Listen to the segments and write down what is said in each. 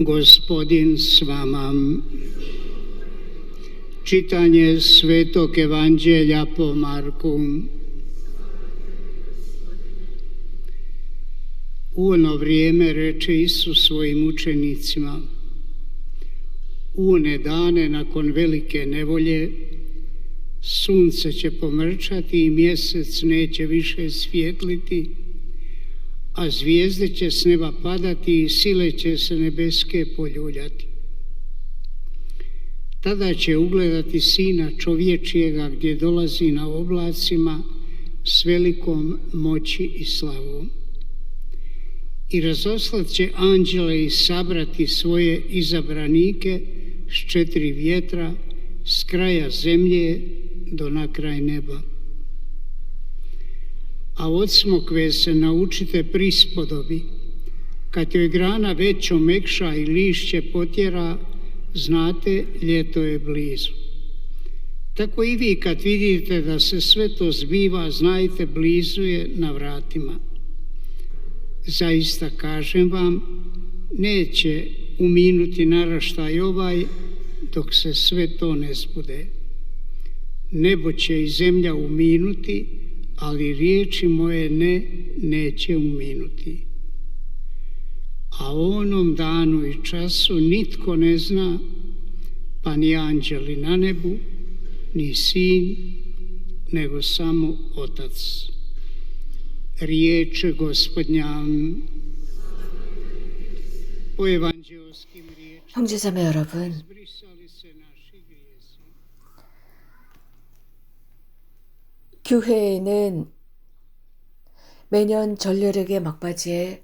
Gospodin s vama. Čitanje Svetog Evanđelja po Marku. U ono vrijeme reče Isus svojim učenicima: u one dane nakon velike nevolje sunce će pomrčati i mjesec neće više svijetliti, a zvijezde će s neba padati i sile će se nebeske poljuljati. Tada će ugledati Sina čovječijega gdje dolazi na oblacima s velikom moći i slavom. I razoslat će anđele i sabrati svoje izabranike s 4 vjetra, s kraja zemlje do na kraj neba. A od smokve se naučite prispodobi: kad joj grana već omekša i lišće potjera, znate, ljeto je blizu. Tako i vi kad vidite da se sve to zbiva, znajte, blizu je na vratima. Zaista kažem vam, neće uminuti naraštaj ovaj dok se sve to ne zbude. Nebo će i zemlja uminuti, ali riječi moje neće uminuti. A o onom danu i času nitko ne zna, pa ni anđeli na nebu, ni Sin, nego samo Otac. Riječ Gospodnja. Po evanđelskim riječima 형제자매 여러분, 교회에는 매년 전렬의 막바지에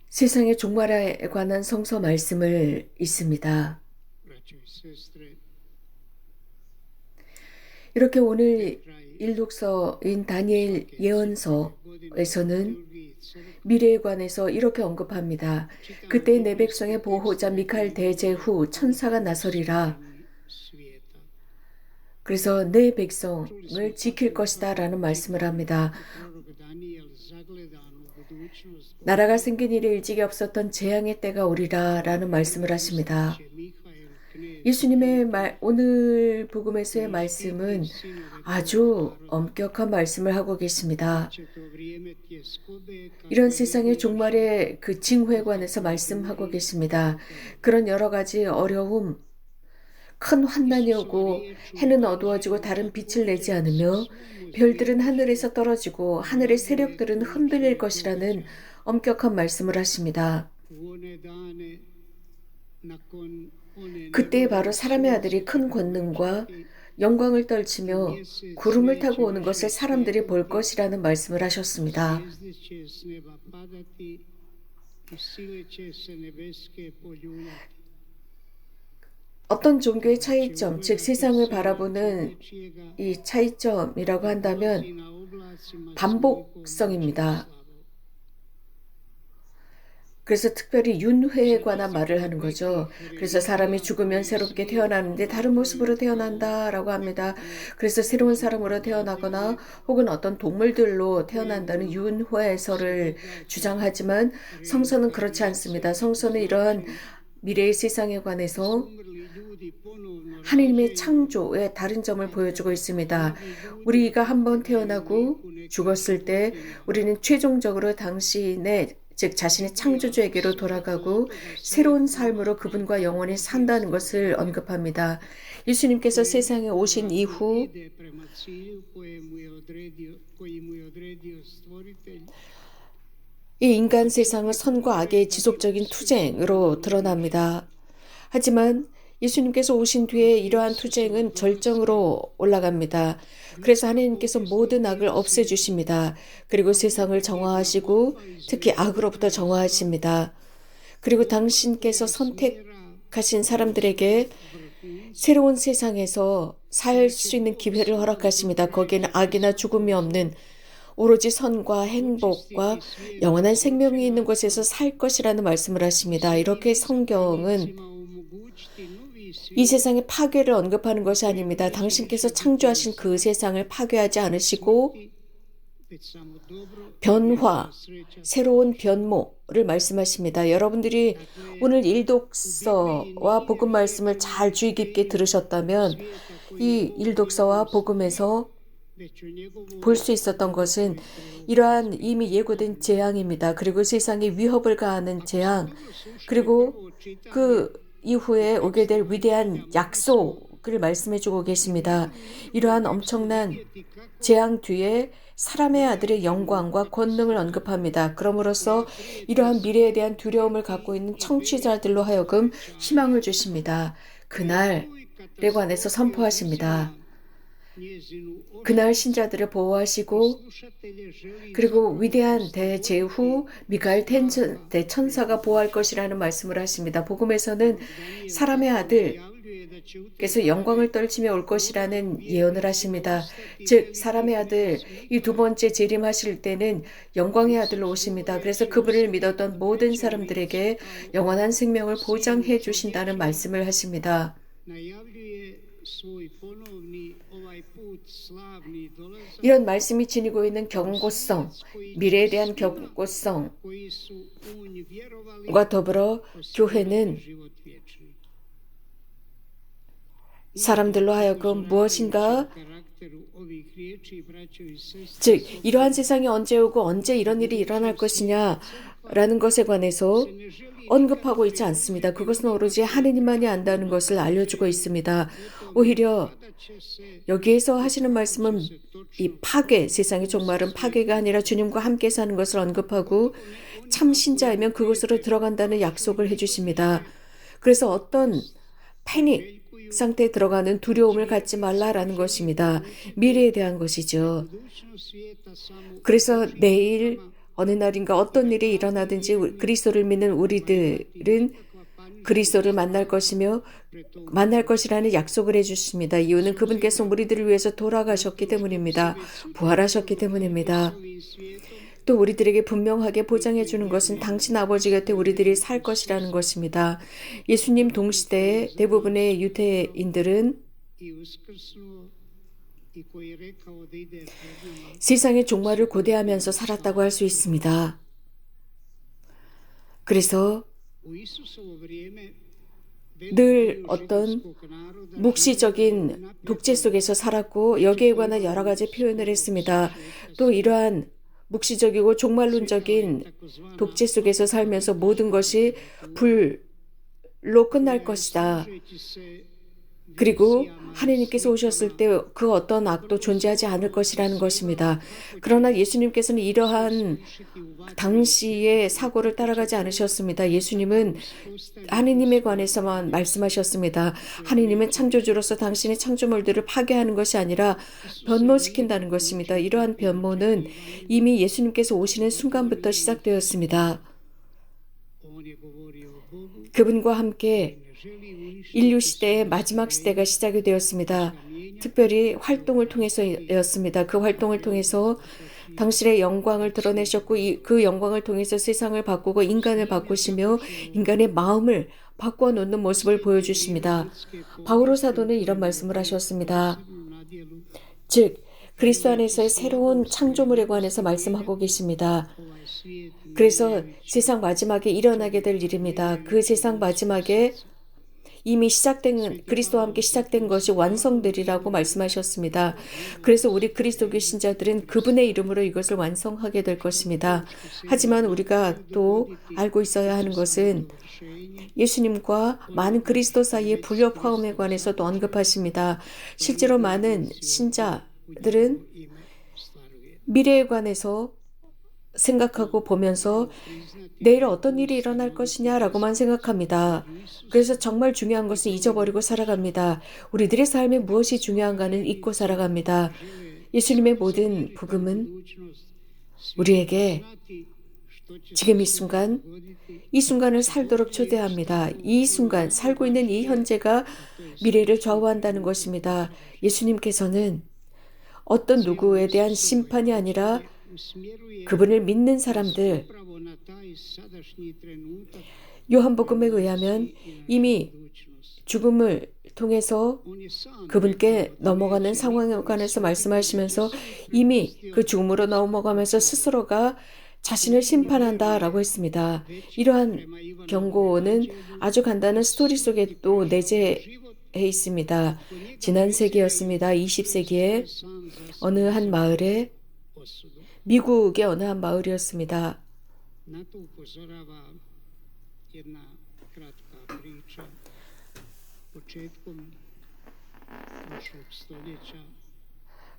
세상의 종말에 관한 성서 말씀을 읽습니다. 이렇게 오늘 일독서인 다니엘 예언서에서는 미래에 관해서 이렇게 언급합니다. 그때 내 백성의 보호자 미카엘 대제 후 천사가 나서리라. 그래서 내 백성을 지킬 것이다 라는 말씀을 합니다. 나라가 생긴 일에 일찍이 없었던 재앙의 때가 오리라 라는 말씀을 하십니다. 예수님의 오늘 복음에서의 말씀은 아주 엄격한 말씀을 하고 계십니다. 이런 세상의 종말의 그 징후에 관해서 말씀하고 계십니다. 그런 여러 가지 어려움, 큰 환난이 오고 해는 어두워지고 다른 빛을 내지 않으며 별들은 하늘에서 떨어지고 하늘의 세력들은 흔들릴 것이라는 엄격한 말씀을 하십니다. 그때 바로 사람의 아들이 큰 권능과 영광을 떨치며 구름을 타고 오는 것을 사람들이 볼 것이라는 말씀을 하셨습니다. 어떤 종교의 차이점, 즉 세상을 바라보는 이 차이점이라고 한다면 반복성입니다. 그래서 특별히 윤회에 관한 말을 하는 거죠. 그래서 사람이 죽으면 새롭게 태어나는데 다른 모습으로 태어난다라고 합니다. 그래서 새로운 사람으로 태어나거나 혹은 어떤 동물들로 태어난다는 윤회설을 주장하지만 성서는 그렇지 않습니다. 성서는 이러한 미래의 세상에 관해서 하느님의 창조의 다른 점을 보여주고 있습니다. 우리가 한번 태어나고 죽었을 때 우리는 최종적으로 당신의 즉 자신의 창조주에게로 돌아가고 새로운 삶으로 그분과 영원히 산다는 것을 언급합니다. 예수님께서 세상에 오신 이후 이 인간 세상은 선과 악의 지속적인 투쟁으로 드러납니다. 하지만 예수님께서 오신 뒤에 이러한 투쟁은 절정으로 올라갑니다. 그래서 하나님께서 모든 악을 없애주십니다. 그리고 세상을 정화하시고 특히 악으로부터 정화하십니다. 그리고 당신께서 선택하신 사람들에게 새로운 세상에서 살 수 있는 기회를 허락하십니다. 거기에는 악이나 죽음이 없는 오로지 선과 행복과 영원한 생명이 있는 곳에서 살 것이라는 말씀을 하십니다. 이렇게 성경은 이 세상의 파괴를 언급하는 것이 아닙니다. 당신께서 창조하신 그 세상을 파괴하지 않으시고 변화, 새로운 변모를 말씀하십니다. 여러분들이 오늘 일독서와 복음 말씀을 잘 주의 깊게 들으셨다면 이 일독서와 복음에서 볼 수 있었던 것은 이러한 이미 예고된 재앙입니다. 그리고 세상에 위협을 가하는 재앙, 그리고 그 이후에 오게 될 위대한 약속을 말씀해 주고 계십니다. 이러한 엄청난 재앙 뒤에 사람의 아들의 영광과 권능을 언급합니다. 그럼으로써 이러한 미래에 대한 두려움을 갖고 있는 청취자들로 하여금 희망을 주십니다. 그날에 관해서 선포하십니다. 그날 신자들을 보호하시고 그리고 위대한 대제후 미가엘 대천사가 보호할 것이라는 말씀을 하십니다. 복음에서는 사람의 아들께서 영광을 떨치며 올 것이라는 예언을 하십니다. 즉 사람의 아들, 이 두 번째 재림하실 때는 영광의 아들로 오십니다. 그래서 그분을 믿었던 모든 사람들에게 영원한 생명을 보장해 주신다는 말씀을 하십니다. 이런 말씀이 지니고 있는 경고성, 미래에 대한 경고성과 더불어 교회는 사람들로 하여금 무엇인가, 즉 이러한 세상이 언제 오고 언제 이런 일이 일어날 것이냐라는 것에 관해서 언급하고 있지 않습니다. 그것은 오로지 하느님만이 안다는 것을 알려주고 있습니다. 오히려 여기에서 하시는 말씀은 이 파괴, 세상의 종말은 파괴가 아니라 주님과 함께 사는 것을 언급하고 참 신자이면 그곳으로 들어간다는 약속을 해주십니다. 그래서 어떤 패닉 상태에 들어가는 두려움을 갖지 말라라는 것입니다. 미래에 대한 것이죠. 그래서 내일 어느 날인가 어떤 일이 일어나든지 그리스도를 믿는 우리들은 그리스도를 만날 것이며 만날 것이라는 약속을 해주십니다. 이유는 그분께서 우리들을 위해서 돌아가셨기 때문입니다. 부활하셨기 때문입니다. 또 우리들에게 분명하게 보장해 주는 것은 당신 아버지 곁에 우리들이 살 것이라는 것입니다. 예수님 동시대의 대부분의 유대인들은 세상의 종말을 고대하면서 살았다고 할 수 있습니다. 그래서 늘 어떤 묵시적인 독재 속에서 살았고 여기에 관한 여러 가지 표현을 했습니다. 또 이러한 묵시적이고 종말론적인 독재 속에서 살면서 모든 것이 불로 끝날 것이다. 그리고 하나님께서 오셨을 때 그 어떤 악도 존재하지 않을 것이라는 것입니다. 그러나 예수님께서는 이러한 당시의 사고를 따라가지 않으셨습니다. 예수님은 하나님에 관해서만 말씀하셨습니다. 하나님은 창조주로서 당신의 창조물들을 파괴하는 것이 아니라 변모시킨다는 것입니다. 이러한 변모는 이미 예수님께서 오시는 순간부터 시작되었습니다. 그분과 함께 인류 시대의 마지막 시대가 시작이 되었습니다. 특별히 활동을 통해서였습니다. 그 활동을 통해서 당신의 영광을 드러내셨고 그 영광을 통해서 세상을 바꾸고 인간을 바꾸시며 인간의 마음을 바꿔 놓는 모습을 보여주십니다. 바오로 사도는 이런 말씀을 하셨습니다. 즉 그리스도 안에서의 새로운 창조물에 관해서 말씀하고 계십니다. 그래서 세상 마지막에 일어나게 될 일입니다. 그 세상 마지막에 이미 시작된 그리스도와 함께 시작된 것이 완성되리라고 말씀하셨습니다. 그래서 우리 그리스도교 신자들은 그분의 이름으로 이것을 완성하게 될 것입니다. 하지만 우리가 또 알고 있어야 하는 것은 예수님과 많은 그리스도 사이의 불협 화음에 관해서도 언급하십니다. 실제로 많은 신자들은 미래에 관해서 생각하고 보면서 내일 어떤 일이 일어날 것이냐라고만 생각합니다. 그래서 정말 중요한 것은 잊어버리고 살아갑니다. 우리들의 삶에 무엇이 중요한가는 잊고 살아갑니다. 예수님의 모든 복음은 우리에게 지금 이 순간을 살도록 초대합니다. 이 순간, 살고 있는 이 현재가 미래를 좌우한다는 것입니다. 예수님께서는 어떤 누구에 대한 심판이 아니라 그분을 믿는 사람들, 요한복음에 의하면 이미 죽음을 통해서 그분께 넘어가는 상황에 관해서 말씀하시면서 이미 그 죽음으로 넘어가면서 스스로가 자신을 심판한다라고 했습니다. 이러한 경고는 아주 간단한 스토리 속에 또 내재해 있습니다. 지난 세기였습니다. 20세기에 어느 한 마을에, 미국의 어느 한 마을이었습니다.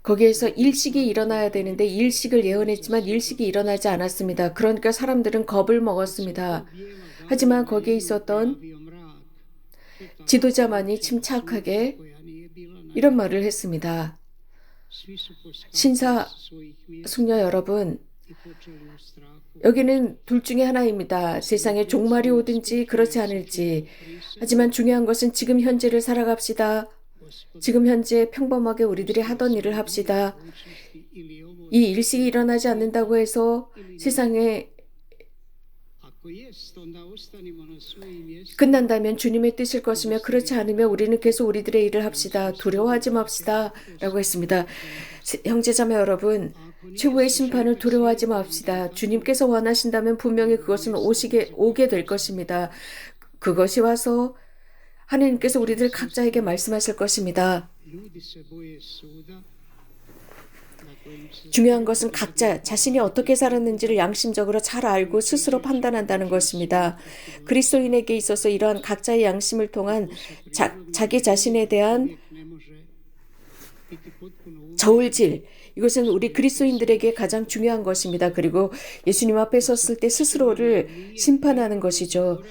거기에서 일식이 일어나야 되는데 일식을 예언했지만 일식이 일어나지 않았습니다. 그러니까 사람들은 겁을 먹었습니다. 하지만 거기에 있었던 지도자만이 침착하게 이런 말을 했습니다. 신사 숙녀 여러분, 여기는 둘 중에 하나입니다. 세상에 종말이 오든지 그렇지 않을지. 하지만 중요한 것은 지금 현재를 살아갑시다. 지금 현재 평범하게 우리들이 하던 일을 합시다. 이 일식이 일어나지 않는다고 해서 세상에 끝난다면 주님의 뜻일 것이며 그렇지 않으면 우리는 계속 우리들의 일을 합시다. 두려워하지 맙시다. 라고 했습니다. 형제자매 여러분, 최후의 심판을 두려워하지 맙시다. 주님께서 원하신다면 분명히 그것은 오게 될 것입니다. 그것이 와서 하나님께서 우리들 각자에게 말씀하실 것입니다. 중요한 것은 각자 자신이 어떻게 살았는지를 양심적으로 잘 알고 스스로 판단한다는 것입니다. 그리스도인에게 있어서 이러한 각자의 양심을 통한 자기 자신에 대한 저울질, 이것은 우리 그리스도인들에게 가장 중요한 것입니다. 그리고 예수님 앞에 섰을 때 스스로를 심판하는 것이죠.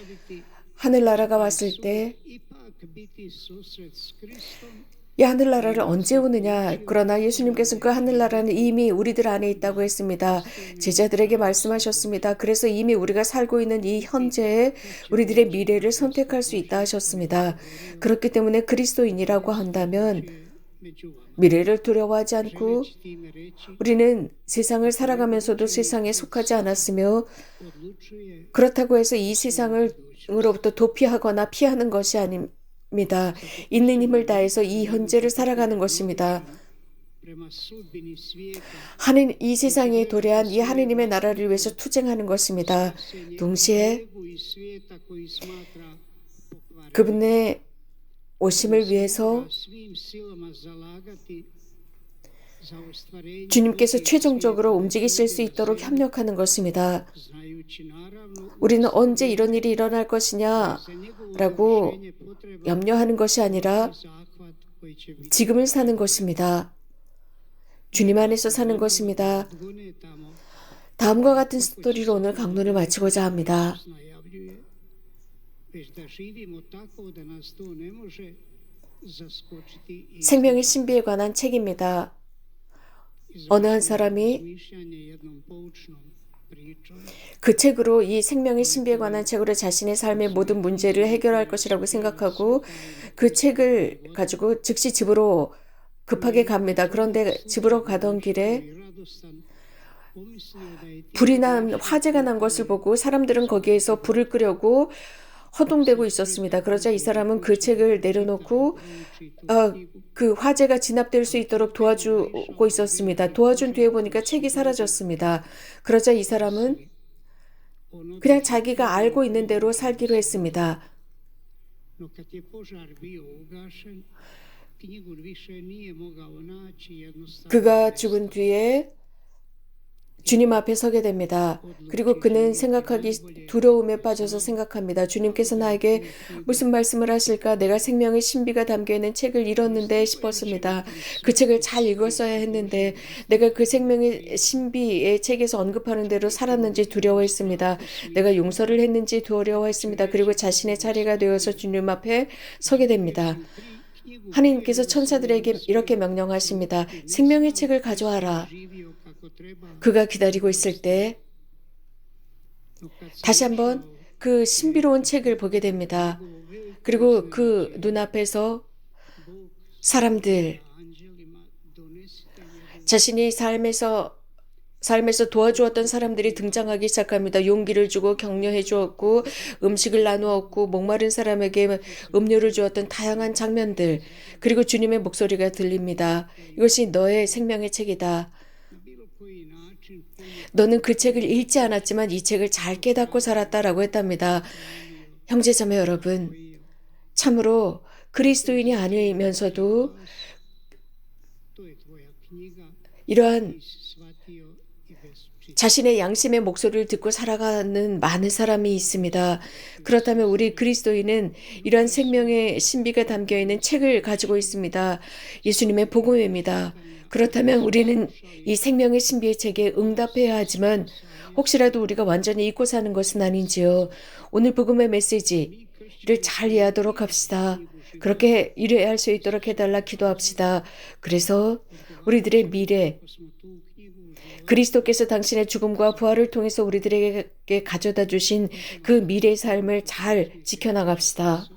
하늘나라가 왔을 때 이 하늘나라를 언제 오느냐? 그러나 예수님께서는 그 하늘나라는 이미 우리들 안에 있다고 했습니다. 제자들에게 말씀하셨습니다. 그래서 이미 우리가 살고 있는 이 현재에 우리들의 미래를 선택할 수 있다 하셨습니다. 그렇기 때문에 그리스도인이라고 한다면 미래를 두려워하지 않고 우리는 세상을 살아가면서도 세상에 속하지 않았으며 그렇다고 해서 이 세상으로부터 도피하거나 피하는 것이 아닙니다. 있는 힘을 다해서 이 현재를 살아가는 것입니다. 이 세상에 도래한 이 하느님의 나라를 위해서 투쟁하는 것입니다. 동시에 그분의 오심을 위해서 주님께서 최종적으로 움직이실 수 있도록 협력하는 것입니다. 우리는 언제 이런 일이 일어날 것이냐라고 염려하는 것이 아니라 지금을 사는 것입니다. 주님 안에서 사는 것입니다. 다음과 같은 스토리로 오늘 강론을 마치고자 합니다. 생명의 신비에 관한 책입니다. 어느 한 사람이 그 책으로 이 생명의 신비에 관한 책으로 자신의 삶의 모든 문제를 해결할 것이라고 생각하고 그 책을 가지고 즉시 집으로 급하게 갑니다. 그런데 집으로 가던 길에 화재가 난 것을 보고 사람들은 거기에서 불을 끄려고 허둥대고 있었습니다. 그러자 이 사람은 그 책을 내려놓고 그 화재가 진압될 수 있도록 도와주고 있었습니다. 도와준 뒤에 보니까 책이 사라졌습니다. 그러자 이 사람은 그냥 자기가 알고 있는 대로 살기로 했습니다. 그가 죽은 뒤에 주님 앞에 서게 됩니다. 그리고 그는 두려움에 빠져서 생각합니다. 주님께서 나에게 무슨 말씀을 하실까? 내가 생명의 신비가 담겨있는 책을 잃었는데 싶었습니다. 그 책을 잘 읽었어야 했는데 내가 그 생명의 신비의 책에서 언급하는 대로 살았는지 두려워했습니다. 내가 용서를 했는지 두려워했습니다. 그리고 자신의 차례가 되어서 주님 앞에 서게 됩니다. 하나님께서 천사들에게 이렇게 명령하십니다. 생명의 책을 가져와라. 그가 기다리고 있을 때 다시 한번 그 신비로운 책을 보게 됩니다. 그리고 그 눈앞에서 사람들, 자신이 삶에서 삶에서 도와주었던 사람들이 등장하기 시작합니다. 용기를 주고 격려해 주었고 음식을 나누었고 목마른 사람에게 음료를 주었던 다양한 장면들, 그리고 주님의 목소리가 들립니다. 이것이 너의 생명의 책이다. 너는 그 책을 읽지 않았지만 이 책을 잘 깨닫고 살았다라고 했답니다. 형제자매 여러분, 참으로 그리스도인이 아니면서도 이러한 자신의 양심의 목소리를 듣고 살아가는 많은 사람이 있습니다. 그렇다면 우리 그리스도인은 이러한 생명의 신비가 담겨있는 책을 가지고 있습니다. 예수님의 복음입니다. 그렇다면 우리는 이 생명의 신비의 책에 응답해야 하지만 혹시라도 우리가 완전히 잊고 사는 것은 아닌지요. 오늘 복음의 메시지를 잘 이해하도록 합시다. 그렇게 이해할 수 있도록 해달라 기도합시다. 그래서 우리들의 미래, 그리스도께서 당신의 죽음과 부활을 통해서 우리들에게 가져다 주신 그 미래의 삶을 잘 지켜나갑시다.